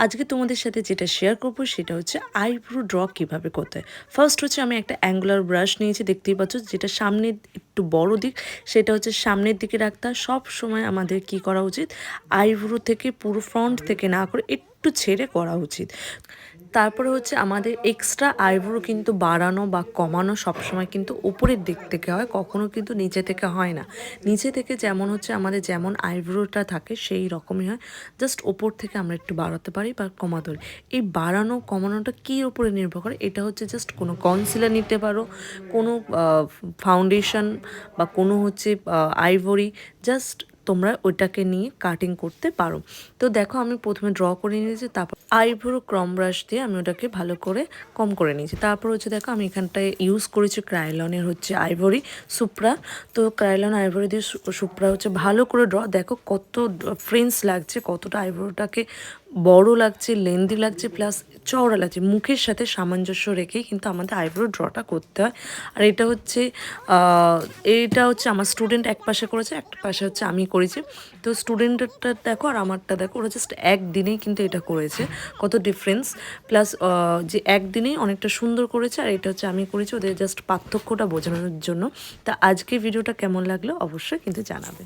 আজকে তোমাদের সাথে যেটা শেয়ার করব সেটা হচ্ছে আইব্রো ড্র কীভাবে করতে হয়। ফার্স্ট হচ্ছে আমি একটা অ্যাঙ্গুলার ব্রাশ নিয়েছি, দেখতেই পাচ্ছ, যেটা সামনের একটু বড় দিক সেটা হচ্ছে সামনের দিকে রাখতে হয়। সব সময় আমাদের কি করা উচিত, আইব্রো থেকে পুরো ফ্রন্ট থেকে না করে একটু ছেড়ে করা উচিত। তারপরে হচ্ছে আমাদের এক্সট্রা আইব্রো কিন্তু বাড়ানো বা কমানো সবসময় কিন্তু উপরের দিক থেকে হয়, কখনো কিন্তু নিচে থেকে হয় না। নিচে থেকে যেমন হচ্ছে আমাদের যেমন আইব্রোটা থাকে সেই রকমই হয়, জাস্ট ওপর থেকে আমরা একটু বাড়াতে পারি বা কমাতে পারি। এই বাড়ানো কমানোটা কীর উপরে নির্ভর করে, এটা হচ্ছে জাস্ট কোনো কনসিলার নিতে পারো, কোনো ফাউন্ডেশন বা কোনো হচ্ছে আইভরি, জাস্ট তোমরা ওইটাকে নিয়ে কাটিং করতে পারো। তো দেখো আমি প্রথমে ড্র করে নিয়েছি, তারপর আইব্রো ক্রম ব্রাশ দিয়ে আমি ওটাকে ভালো করে কম করে নিয়েছি। তারপর হচ্ছে দেখো আমি এখানটায় ইউজ করেছি ক্রাইলনের হচ্ছে আইভরি সুপ্রা। তো ক্রাইলন আইভরি দিয়ে সুপ্রা হচ্ছে ভালো করে ড্র, দেখো কত ফ্রেন্স লাগছে, কতটা আইব্রোটাকে বড় লাগছে, লেন্দি লাগছে, প্লাস চওড়া লাগছে। মুখের সাথে সামঞ্জস্য রেখেই কিন্তু আমাদের আইব্রো ড্রটা করতে হয়। আর এটা হচ্ছে আমার স্টুডেন্ট এক পাশে করেছে, একটা পাশে হচ্ছে আমি করেছি। তো স্টুডেন্টেরটা দেখো আর আমারটা দেখো, ওরা জাস্ট একদিনেই কিন্তু এটা করেছে, কত ডিফারেন্স। প্লাস যে একদিনেই অনেকটা সুন্দর করেছে, আর এটা হচ্ছে আমি করেছি, ওদের জাস্ট পার্থক্যটা বোঝানোর জন্য। তা আজকে ভিডিওটা কেমন লাগলো অবশ্যই কিন্তু জানাবে।